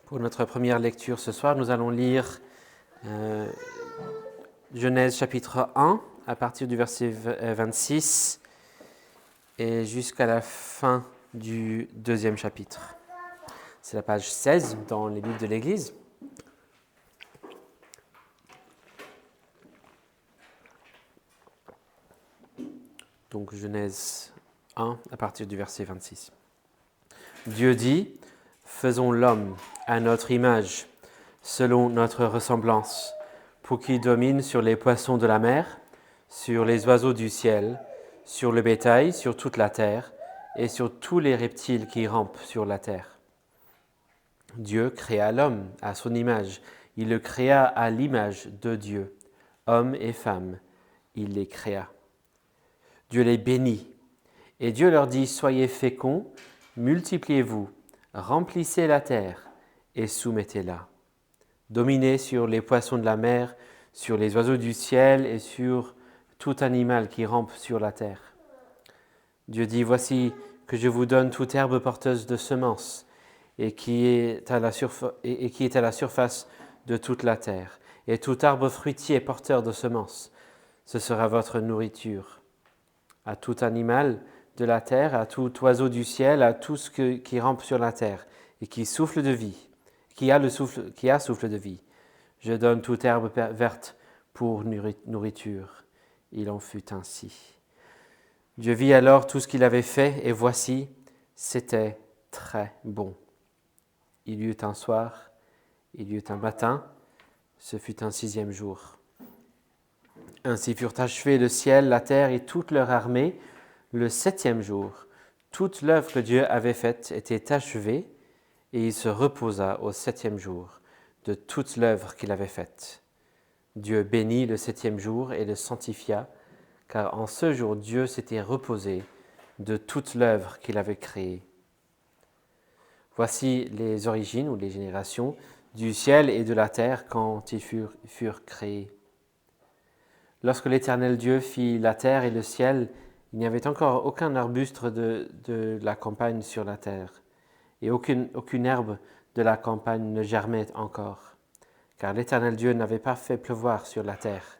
Pour notre première lecture ce soir, nous allons lire Genèse chapitre 1 à partir du verset 26 et jusqu'à la fin du deuxième chapitre. C'est la page 16 dans les livres de l'Église. Donc Genèse 1 à partir du verset 26. Dieu dit, « Faisons l'homme à notre image, selon notre ressemblance, pour qu'il domine sur les poissons de la mer, sur les oiseaux du ciel, sur le bétail, sur toute la terre, et sur tous les reptiles qui rampent sur la terre. » Dieu créa l'homme à son image. Il le créa à l'image de Dieu. Homme et femme, il les créa. Dieu les bénit. Et Dieu leur dit, « Soyez féconds, multipliez-vous, remplissez la terre et soumettez-la. Dominez sur les poissons de la mer, sur les oiseaux du ciel et sur tout animal qui rampe sur la terre. » Dieu dit, « Voici que je vous donne toute herbe porteuse de semences et qui est à la surface de toute la terre, et tout arbre fruitier porteur de semences. Ce sera votre nourriture. À tout animal de la terre, à tout oiseau du ciel, à tout ce qui rampe sur la terre et qui souffle de vie, qui a souffle de vie. Je donne toute herbe verte pour nourriture. » Il en fut ainsi. Dieu vit alors tout ce qu'il avait fait, et voici, c'était très bon. Il y eut un soir, il y eut un matin, ce fut un 6e jour. Ainsi furent achevés le ciel, la terre et toute leur armée le 7e jour. Toute l'œuvre que Dieu avait faite était achevée, et il se reposa au 7e jour de toute l'œuvre qu'il avait faite. Dieu bénit le 7e jour et le sanctifia, car en ce jour Dieu s'était reposé de toute l'œuvre qu'il avait créée. Voici les origines ou les générations du ciel et de la terre quand ils furent créés. Lorsque l'Éternel Dieu fit la terre et le ciel, il n'y avait encore aucun arbuste de la campagne sur la terre, et aucune herbe de la campagne ne germait encore, car l'Éternel Dieu n'avait pas fait pleuvoir sur la terre.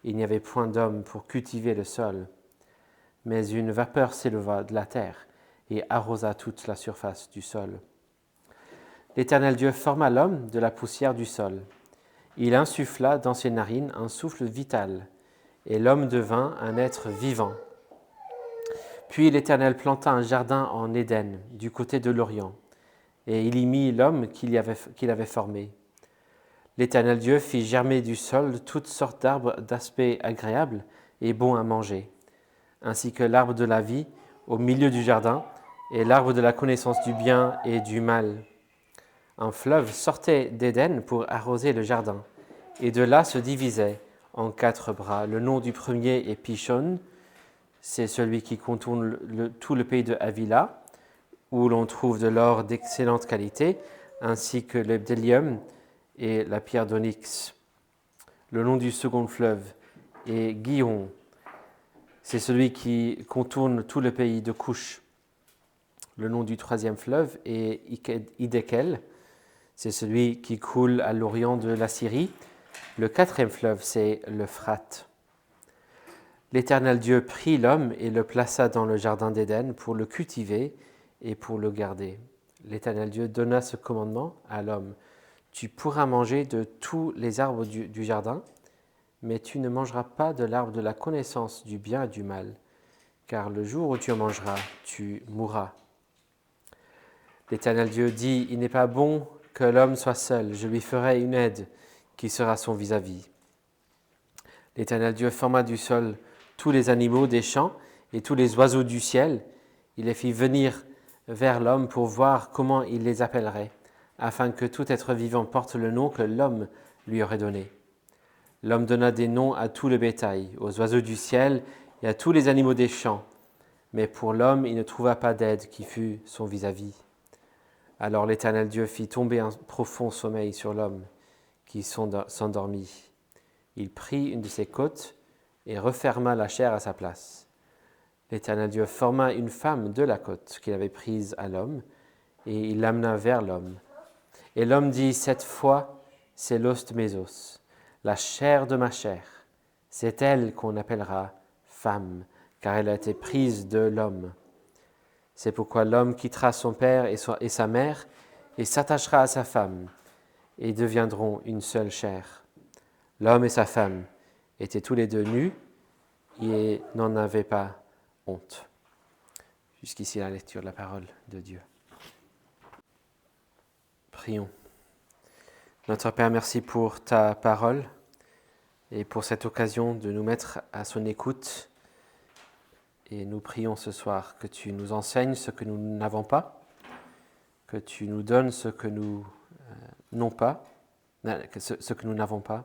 Il n'y avait point d'homme pour cultiver le sol. Mais une vapeur s'éleva de la terre et arrosa toute la surface du sol. L'Éternel Dieu forma l'homme de la poussière du sol. Il insuffla dans ses narines un souffle vital, et l'homme devint un être vivant. Puis l'Éternel planta un jardin en Éden, du côté de l'Orient, et il y mit l'homme qu'il avait formé. L'Éternel Dieu fit germer du sol toutes sortes d'arbres d'aspect agréable et bons à manger, ainsi que l'arbre de la vie au milieu du jardin et l'arbre de la connaissance du bien et du mal. Un fleuve sortait d'Éden pour arroser le jardin, et de là se divisait en 4 bras. Le nom du premier est Pishon, c'est celui qui contourne tout le pays de Havila, où l'on trouve de l'or d'excellente qualité, ainsi que le bdellium et la pierre d'onyx. Le nom du second fleuve est Gihon, c'est celui qui contourne tout le pays de Couche. Le nom du 3e fleuve est Hiddekel, c'est celui qui coule à l'orient de la Syrie. Le 4e fleuve, c'est l'Euphrate. L'Éternel Dieu prit l'homme et le plaça dans le jardin d'Éden pour le cultiver et pour le garder. L'Éternel Dieu donna ce commandement à l'homme. « Tu pourras manger de tous les arbres du jardin, mais tu ne mangeras pas de l'arbre de la connaissance du bien et du mal, car le jour où tu en mangeras, tu mourras. » L'Éternel Dieu dit, « Il n'est pas bon que l'homme soit seul, je lui ferai une aide qui sera son vis-à-vis. » L'Éternel Dieu forma du sol tous les animaux des champs et tous les oiseaux du ciel. Il les fit venir vers l'homme pour voir comment il les appellerait, afin que tout être vivant porte le nom que l'homme lui aurait donné. L'homme donna des noms à tout le bétail, aux oiseaux du ciel et à tous les animaux des champs. Mais pour l'homme, il ne trouva pas d'aide qui fût son vis-à-vis. Alors l'Éternel Dieu fit tomber un profond sommeil sur l'homme, qui s'endormit. Il prit une de ses côtes et referma la chair à sa place. L'Éternel Dieu forma une femme de la côte qu'il avait prise à l'homme, et il l'amena vers l'homme. Et l'homme dit, cette fois, c'est l'os de mes os, la chair de ma chair. C'est elle qu'on appellera femme, car elle a été prise de l'homme. C'est pourquoi l'homme quittera son père et sa mère et s'attachera à sa femme, et deviendront une seule chair. L'homme et sa femme étaient tous les deux nus et n'en avaient pas honte. Jusqu'ici la lecture de la parole de Dieu. Prions. Notre Père, merci pour ta parole et pour cette occasion de nous mettre à son écoute. Et nous prions ce soir que tu nous enseignes ce que nous n'avons pas, que tu nous donnes ce que nous n'avons pas, ce que nous n'avons pas,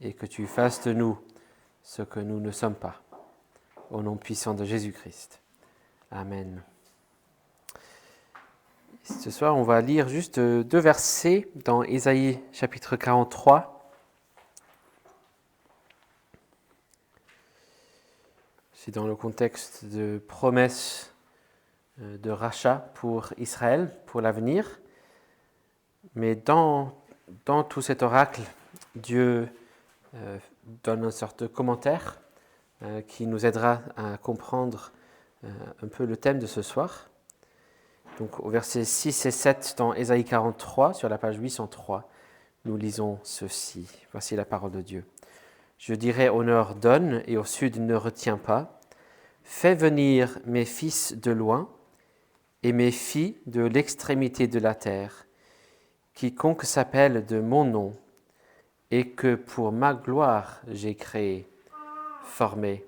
et que tu fasses de nous ce que nous ne sommes pas. Au nom puissant de Jésus-Christ. Amen. Ce soir, on va lire juste 2 versets dans Ésaïe chapitre 43. C'est dans le contexte de promesses de rachat pour Israël, pour l'avenir. Mais dans tout cet oracle, Dieu donne une sorte de commentaire qui nous aidera à comprendre un peu le thème de ce soir. Donc au verset 6 et 7 dans Ésaïe 43, sur la page 803, nous lisons ceci. Voici la parole de Dieu. Je dirai au nord, donne, et au sud, ne retiens pas. Fais venir mes fils de loin et mes filles de l'extrémité de la terre. Quiconque s'appelle de mon nom et que pour ma gloire j'ai créé, formé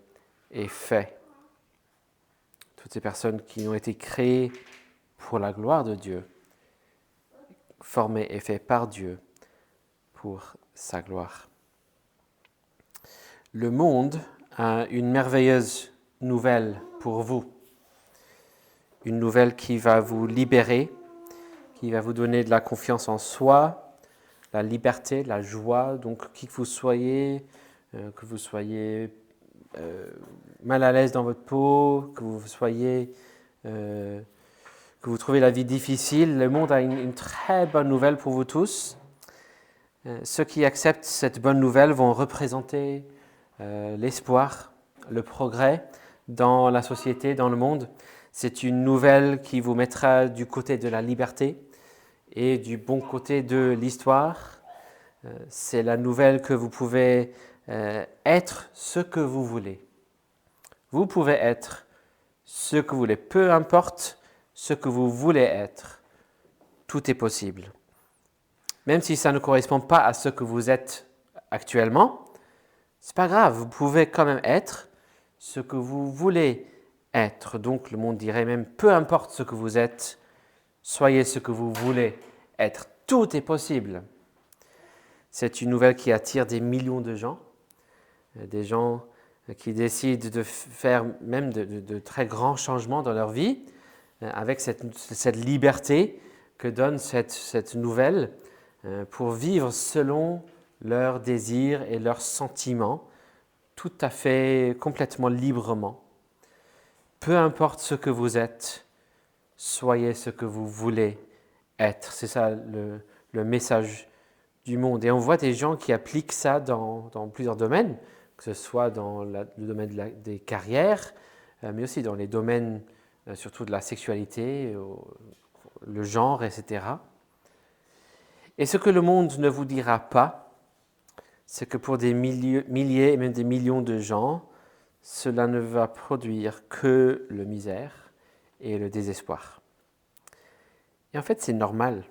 et fait. Toutes ces personnes qui ont été créées pour la gloire de Dieu, formé et fait par Dieu pour sa gloire. Le monde a une merveilleuse nouvelle pour vous. Une nouvelle qui va vous libérer, qui va vous donner de la confiance en soi, la liberté, la joie. Donc, qui que vous soyez mal à l'aise dans votre peau, que vous soyez... que vous trouvez la vie difficile, le monde a une très bonne nouvelle pour vous tous. Ceux qui acceptent cette bonne nouvelle vont représenter l'espoir, le progrès dans la société, dans le monde. C'est une nouvelle qui vous mettra du côté de la liberté et du bon côté de l'histoire. C'est la nouvelle que vous pouvez être ce que vous voulez. Vous pouvez être ce que vous voulez, peu importe ce que vous voulez être, tout est possible. Même si ça ne correspond pas à ce que vous êtes actuellement, c'est pas grave, vous pouvez quand même être ce que vous voulez être. Donc le monde dirait même, peu importe ce que vous êtes, soyez ce que vous voulez être, tout est possible. C'est une nouvelle qui attire des millions de gens, des gens qui décident de faire même de très grands changements dans leur vie, avec cette liberté que donne cette nouvelle pour vivre selon leurs désirs et leurs sentiments, tout à fait, complètement librement. Peu importe ce que vous êtes, soyez ce que vous voulez être. C'est ça le message du monde. Et on voit des gens qui appliquent ça dans plusieurs domaines, que ce soit dans le domaine des carrières, mais aussi dans les domaines surtout de la sexualité, le genre, etc. Et ce que le monde ne vous dira pas, c'est que pour des milliers et même des millions de gens, cela ne va produire que le misère et le désespoir. Et en fait, c'est normal.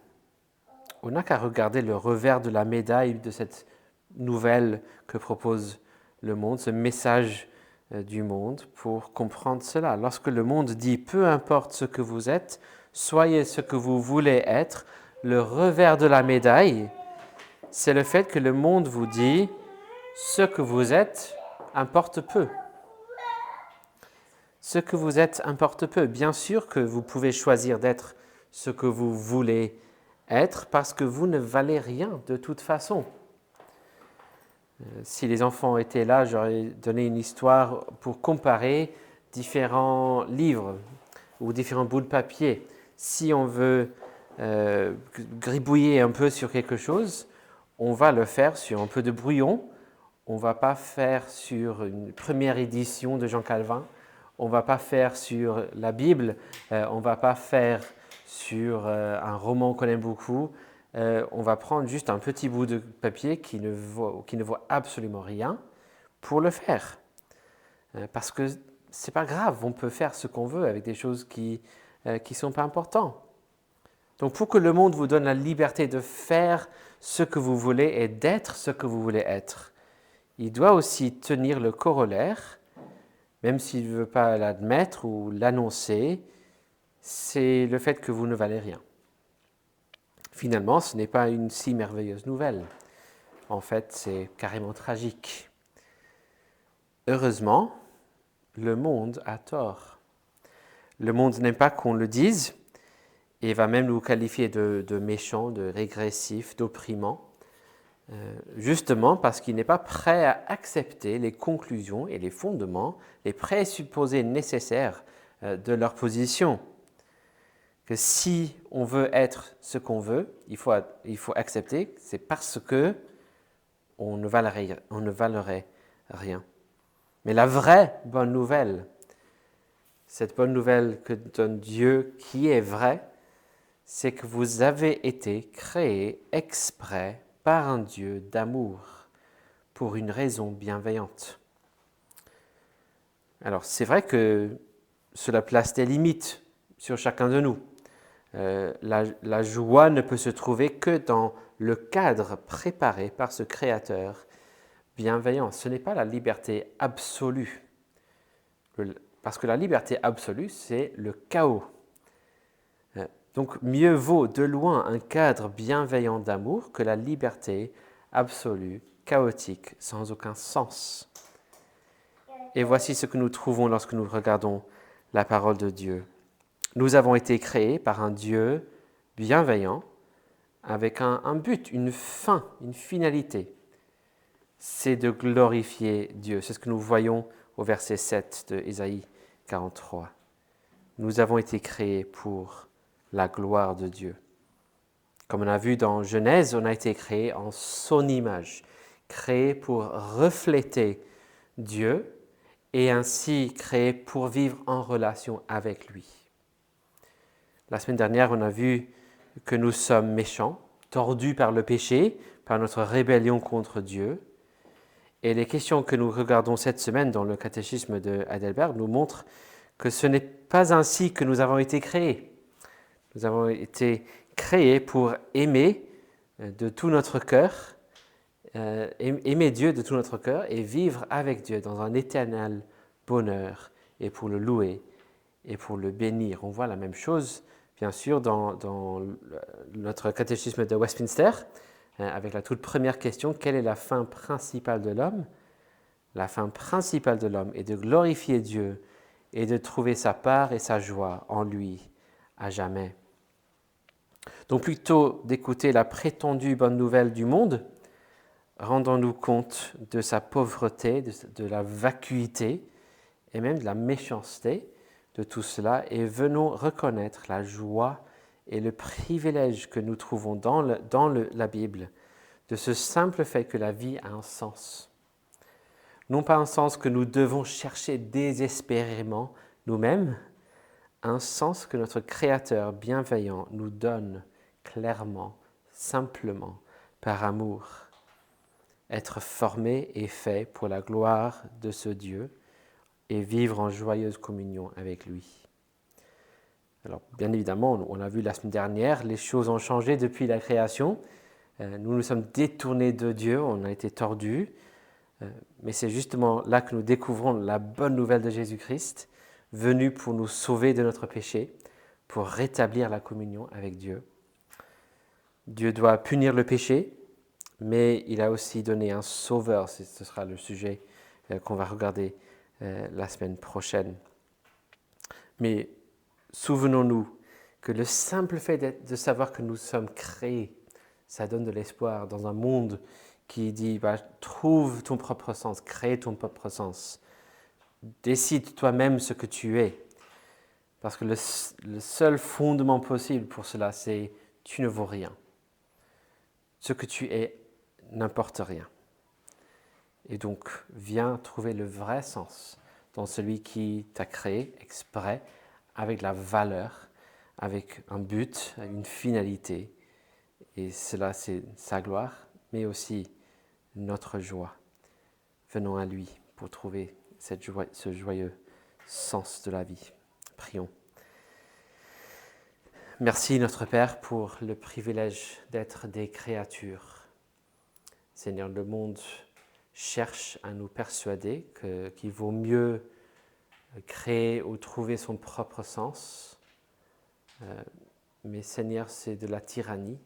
On n'a qu'à regarder le revers de la médaille de cette nouvelle que propose le monde, ce message du monde, pour comprendre cela. Lorsque le monde dit « peu importe ce que vous êtes, soyez ce que vous voulez être », le revers de la médaille, c'est le fait que le monde vous dit « ce que vous êtes importe peu ». Ce que vous êtes importe peu. Bien sûr que vous pouvez choisir d'être ce que vous voulez être parce que vous ne valez rien de toute façon. Si les enfants étaient là, j'aurais donné une histoire pour comparer différents livres ou différents bouts de papier. Si on veut gribouiller un peu sur quelque chose, on va le faire sur un peu de brouillon. On ne va pas faire sur une première édition de Jean Calvin. On ne va pas faire sur la Bible. On ne va pas faire sur un roman qu'on aime beaucoup. On va prendre juste un petit bout de papier qui ne vaut absolument rien pour le faire. Parce que ce n'est pas grave, on peut faire ce qu'on veut avec des choses qui ne sont pas importantes. Donc pour que le monde vous donne la liberté de faire ce que vous voulez et d'être ce que vous voulez être, il doit aussi tenir le corollaire, même s'il ne veut pas l'admettre ou l'annoncer, c'est le fait que vous ne valez rien. Finalement, ce n'est pas une si merveilleuse nouvelle. En fait, c'est carrément tragique. Heureusement, le monde a tort. Le monde n'aime pas qu'on le dise et va même nous qualifier de méchants, de régressifs, d'opprimants, justement parce qu'il n'est pas prêt à accepter les conclusions et les fondements, les présupposés nécessaires de leur position. Que si on veut être ce qu'on veut, il faut accepter que c'est parce que on ne valerait rien. Mais la vraie bonne nouvelle, cette bonne nouvelle que donne Dieu qui est vraie, c'est que vous avez été créés exprès par un Dieu d'amour, pour une raison bienveillante. Alors c'est vrai que cela place des limites sur chacun de nous. La joie ne peut se trouver que dans le cadre préparé par ce Créateur bienveillant. Ce n'est pas la liberté absolue. Parce que la liberté absolue, c'est le chaos. Donc mieux vaut de loin un cadre bienveillant d'amour que la liberté absolue, chaotique, sans aucun sens. Et voici ce que nous trouvons lorsque nous regardons la parole de Dieu. Nous avons été créés par un Dieu bienveillant avec un but, une fin, une finalité. C'est de glorifier Dieu. C'est ce que nous voyons au verset 7 de Ésaïe 43. Nous avons été créés pour la gloire de Dieu. Comme on a vu dans Genèse, on a été créés en son image, créés pour refléter Dieu et ainsi créés pour vivre en relation avec lui. La semaine dernière, on a vu que nous sommes méchants, tordus par le péché, par notre rébellion contre Dieu. Et les questions que nous regardons cette semaine dans le catéchisme de Heidelberg nous montrent que ce n'est pas ainsi que nous avons été créés. Nous avons été créés pour aimer de tout notre cœur, aimer Dieu de tout notre cœur et vivre avec Dieu dans un éternel bonheur et pour le louer et pour le bénir. On voit la même chose, bien sûr, dans notre catéchisme de Westminster, avec la toute première question, quelle est la fin principale de l'homme ? La fin principale de l'homme est de glorifier Dieu et de trouver sa part et sa joie en lui à jamais. Donc plutôt d'écouter la prétendue bonne nouvelle du monde, rendons-nous compte de sa pauvreté, de la vacuité et même de la méchanceté de tout cela et venons reconnaître la joie et le privilège que nous trouvons dans la Bible de ce simple fait que la vie a un sens. Non pas un sens que nous devons chercher désespérément nous-mêmes, un sens que notre Créateur bienveillant nous donne clairement, simplement, par amour. Être formé et fait pour la gloire de ce Dieu et vivre en joyeuse communion avec lui. Alors, bien évidemment, on l'a vu la semaine dernière, les choses ont changé depuis la création. Nous nous sommes détournés de Dieu, on a été tordus. Mais c'est justement là que nous découvrons la bonne nouvelle de Jésus-Christ, venu pour nous sauver de notre péché, pour rétablir la communion avec Dieu. Dieu doit punir le péché, mais il a aussi donné un sauveur. Ce sera le sujet qu'on va regarder la semaine prochaine. Mais souvenons-nous que le simple fait de savoir que nous sommes créés, ça donne de l'espoir dans un monde qui dit trouve ton propre sens, crée ton propre sens. Décide toi-même ce que tu es. Parce que le seul fondement possible pour cela, c'est tu ne vaux rien. Ce que tu es n'importe rien. Et donc, viens trouver le vrai sens dans celui qui t'a créé exprès, avec la valeur, avec un but, une finalité. Et cela, c'est sa gloire, mais aussi notre joie. Venons à lui pour trouver ce joyeux sens de la vie. Prions. Merci notre Père pour le privilège d'être des créatures. Seigneur, le monde cherche à nous persuader qu'il vaut mieux créer ou trouver son propre sens. Mais Seigneur, c'est de la tyrannie,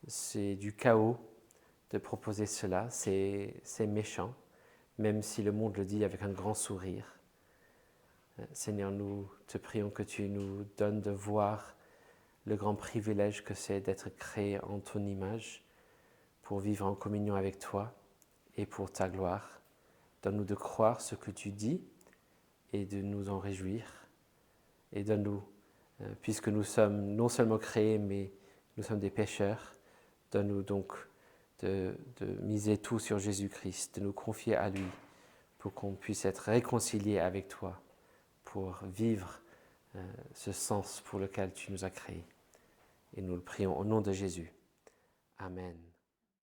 c'est du chaos de proposer cela, c'est méchant, même si le monde le dit avec un grand sourire. Seigneur, nous te prions que tu nous donnes de voir le grand privilège que c'est d'être créé en ton image pour vivre en communion avec toi et pour ta gloire. Donne-nous de croire ce que tu dis et de nous en réjouir. Et donne-nous, puisque nous sommes non seulement créés, mais nous sommes des pécheurs, donne-nous donc de miser tout sur Jésus-Christ, de nous confier à lui pour qu'on puisse être réconciliés avec toi, pour vivre ce sens pour lequel tu nous as créés. Et nous le prions au nom de Jésus. Amen.